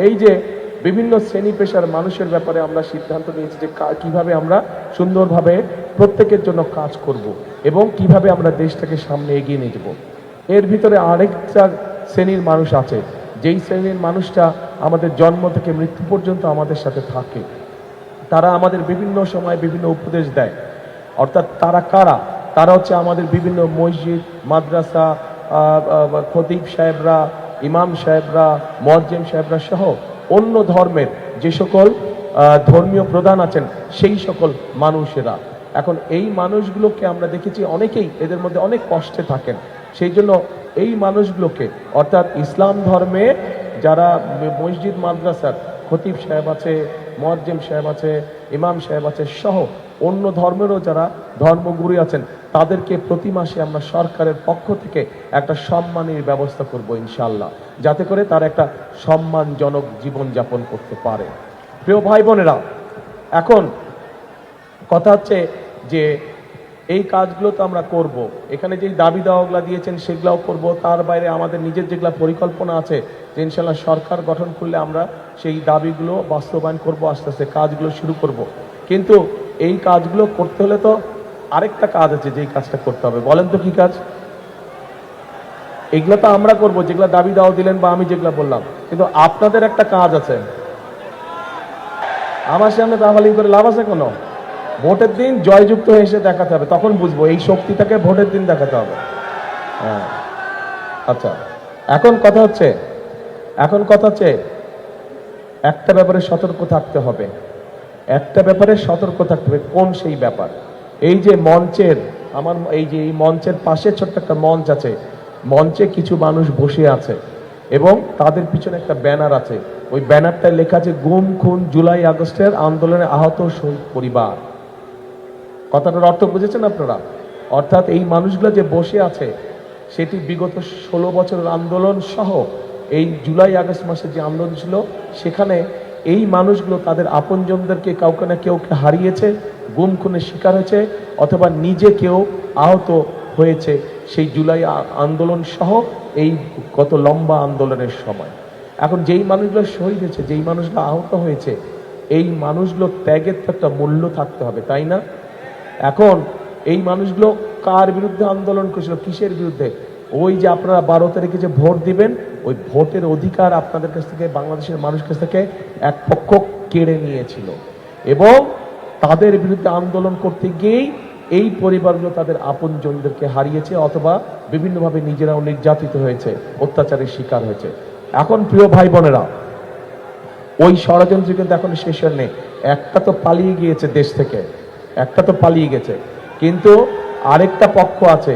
এই যে বিভিন্ন শ্রেণী পেশার মানুষের ব্যাপারে আমরা সিদ্ধান্ত নিয়েছি যে কিভাবে আমরা সুন্দরভাবে প্রত্যেকের জন্য কাজ করব এবং কিভাবে আমরা দেশটাকে সামনে এগিয়ে নিয়ে যাব। এর ভিতরে আরেকটা শ্রেণীর মানুষ আছে, যেই শ্রেণীর মানুষটা আমাদের জন্ম থেকে মৃত্যু পর্যন্ত আমাদের সাথে থাকে। তারা আমাদের বিভিন্ন সময় বিভিন্ন উপদেশ দেয়। অর্থাৎ তারা কারা? তারা হচ্ছে আমাদের বিভিন্ন মসজিদ, মাদ্রাসা, খতিব সাহেবরা, ইমাম সাহেবরা, মুয়াজ্জিন সাহেবরা সহ অন্য ধর্মের যে সকল ধর্মীয় প্রধান আছেন সেই সকল মানুষেরা। এখন এই মানুষগুলোকে আমরা দেখেছি অনেকেই এদের মধ্যে অনেক কষ্টে থাকেন। সেই জন্য এই মানুষগুলোকে অর্থাৎ ইসলাম ধর্মে যারা মসজিদ মাদ্রাসার খতিব সাহেব আছে, মুয়াজ্জিন সাহেব আছে, ইমাম সাহেব আছে সহ অন্য ধর্মেরও যারা ধর্মগুরু আছেন তাদেরকে প্রতি মাসে আমরা সরকারের পক্ষ থেকে একটা সম্মানের ব্যবস্থা করব ইনশাআল্লাহ, যাতে করে তারা একটা সম্মানজনক জীবনযাপন করতে পারে। প্রিয় ভাই বোনেরা, এখন কথা হচ্ছে যে এই কাজগুলো তো আমরা করব, এখানে যে দাবি দাওয়াগুলো দিয়েছেন সেগুলোও করব, তার বাইরে আমাদের নিজের যেগুলো পরিকল্পনা আছে যে ইনশাআল্লাহ সরকার গঠন করলে আমরা সেই দাবিগুলো বাস্তবায়ন করব, আস্তে আস্তে কাজগুলো শুরু করব। কিন্তু এই কাজগুলো করতে হলে তো আরেকটা কাজ আছে, যেই কাজটা করতে হবে। বলেন তো কি কাজ? এগুলো তো আমরা করব যেগুলো দাবি দাওয়া দিলেন বা আমি যেগুলো বললাম, কিন্তু আপনাদের একটা কাজ আছে। আমার সামনে দাবালিং করে লাভ আছে কোনো? ভোটের দিন জয়যুক্ত হয়ে এসে দেখাতে হবে, তখন বুঝবো এই শক্তিটাকে ভোটের দিন দেখাতে হবে। হ্যাঁ, আচ্ছা, এখন কথা হচ্ছে একটা ব্যাপারে সতর্ক থাকতে হবে। একটা ব্যাপারে সতর্ক থাকতে হবে। কোন সেই ব্যাপার? এই যে মঞ্চের এই মঞ্চের পাশে ছোট্ট একটা মঞ্চ আছে, মঞ্চে কিছু মানুষ বসে আছে এবং তাদের পিছনে একটা ব্যানার আছে। ওই ব্যানারটায় লেখা আছে গুম খুন জুলাই আগস্টের আন্দোলনে আহত শহীদ পরিবার। কথাটার অর্থ বুঝেছেন আপনারা? অর্থাৎ এই মানুষগুলো যে বসে আছে সেটি বিগত 16 বছরের আন্দোলন সহ এই জুলাই আগস্ট মাসে যে আন্দোলন ছিল সেখানে এই মানুষগুলো তাদের আপনজনদেরকে কাউকে না কেউ হারিয়েছে, গুম খুনের শিকার হয়েছে, অথবা নিজে কেউ আহত হয়েছে সেই জুলাই আন্দোলন সহ এই কত লম্বা আন্দোলনের সময়। এখন যেই মানুষগুলো শহীদ হয়েছে, যেই মানুষগুলো আহত হয়েছে, এই মানুষগুলো ত্যাগের তো একটা মূল্য থাকতে হবে, তাই না? এখন এই মানুষগুলো কার বিরুদ্ধে আন্দোলন করেছিল? কিসের বিরুদ্ধে? ওই যে আপনারা 12 তারিখে যে ভোট দিবেন, ওই ভোটের অধিকার আপনাদের কাছ থেকে, বাংলাদেশের মানুষের কাছ থেকে এক পক্ষ কেড়ে নিয়েছিল এবং তাদের বিরুদ্ধে আন্দোলন করতে গিয়েই এই পরিবারগুলো তাদের আপনজনদেরকে হারিয়েছে অথবা বিভিন্নভাবে নিজেরাও নির্যাতিত হয়েছে, অত্যাচারের শিকার হয়েছে। এখন প্রিয় ভাই বোনেরা, ওই ষড়যন্ত্র কিন্তু এখন শেষ নেই। একটা তো পালিয়ে গিয়েছে দেশ থেকে, একটা তো পালিয়ে গেছে, কিন্তু আরেকটা পক্ষ আছে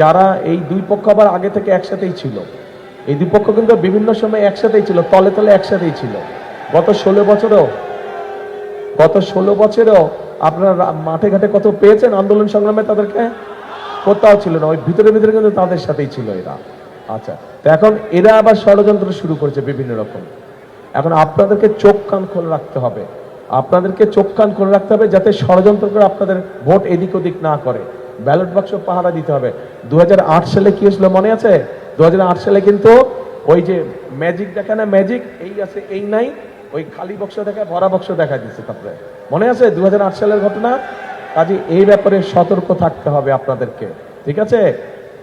যারা এই দুই পক্ষ আবার আগে থেকে একসাথেই ছিল। এই দুই পক্ষ কিন্তু বিভিন্ন সময় একসাথেই ছিল, তলে তলে একসাথেই ছিল। গত 16 বছরেও আপনারা মাঠে ঘাটে কত পেয়েছেন আন্দোলন সংগ্রামে, তাদেরকে কোথাও ছিল না, ওই ভিতরে ভিতরে কিন্তু তাদের সাথেই ছিল এরা। আচ্ছা, তো এখন এরা আবার ষড়যন্ত্র শুরু করেছে বিভিন্ন রকম। এখন আপনাদেরকে চোখ কান খোলা রাখতে হবে, যাতে ষড়যন্ত্র করে আপনাদের ভোট এদিক ওদিক না করে। ব্যালট বাক্স পাহারা দিতে হবে। 2008 সালে কি হয়েছিল মনে আছে? 2008 সালে কিন্তু ওই যে ম্যাজিক দেখা না, ম্যাজিক এই আছে এই নাই, ওই খালি বক্স দেখায় ভরা বক্স দেখা দিচ্ছে। তারপরে মনে আছে 2008 সালের ঘটনা? কাজে এই ব্যাপারে সতর্ক থাকতে হবে আপনাদেরকে, ঠিক আছে?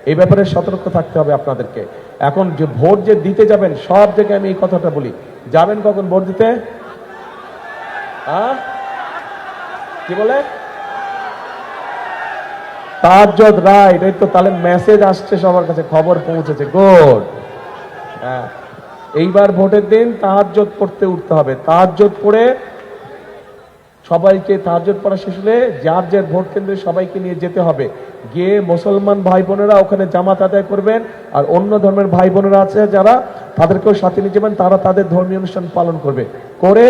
এই ব্যাপারে সতর্ক থাকতে হবে আপনাদেরকে। এখন যে ভোট যে দিতে যাবেন, সব জায়গায় আমি এই কথাটা বলি, যাবেন কখন ভোট দিতে? কি বলে? তাহাজ্জুদ, রাইট। এই তো, তাহলে মেসেজ আসছে সবার কাছে, খবর পৌঁছেছে, গুড। হ্যাঁ, এইবার ভোটের দিন তাহাজ্জুদ পড়তে উঠতে হবে। তাহাজ্জুদ পড়ে সবাইকে, তাহাজ্জুদ পড়া শেষ হলে যার যার ভোট কেন্দ্রে সবাইকে নিয়ে যেতে হবে। গিয়ে মুসলমান ভাই বোনেরা ওখানে জামাত আদায় করবেন, আর অন্য ধর্মের ভাই বোনেরা আছে যারা, তাদেরকেও সাথে নিয়ে যাবেন, তারা তাদের ধর্মীয় অনুষ্ঠান পালন করবে। করে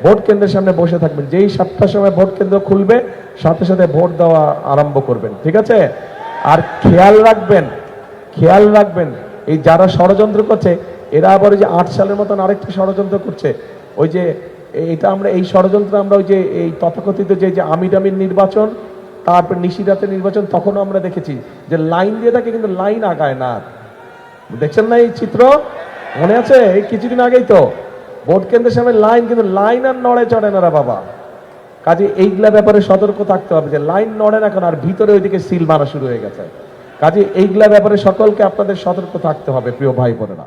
ভোট কেন্দ্রের সামনে বসে থাকবেন। যেই 7টার সময় ভোট কেন্দ্র খুলবে সাথে সাথে ভোট দেওয়া আরম্ভ করবেন, ঠিক আছে? আর খেয়াল রাখবেন এই যারা ষড়যন্ত্র করছে এরা আবার ওই যে 8 সালের মতন আরেকটা ষড়যন্ত্র করছে। ওই যে এটা আমরা এই ষড়যন্ত্র আমরা ওই যে এই তথাকথিত যে আমির নির্বাচন, তারপর নিশিরাতের নির্বাচন, তখনও আমরা দেখেছি যে লাইন দিয়ে থাকে কিন্তু লাইন আগায় না। দেখছেন না এই চিত্র? মনে আছে? এই কিছুদিন আগেই তো ভোট কেন্দ্রের সামনে লাইন, কিন্তু লাইন আর নড়ে চড়ে না রে বাবা। কাজে এইগুলা ব্যাপারে সতর্ক থাকতে হবে যে লাইন নড়ে না কেন, আর ভিতরে ওইদিকে সিল মারা শুরু হয়ে গেছে। কাজে এইগুলা ব্যাপারে সকলকে আপনাদের সতর্ক থাকতে হবে প্রিয় ভাই বোনেরা।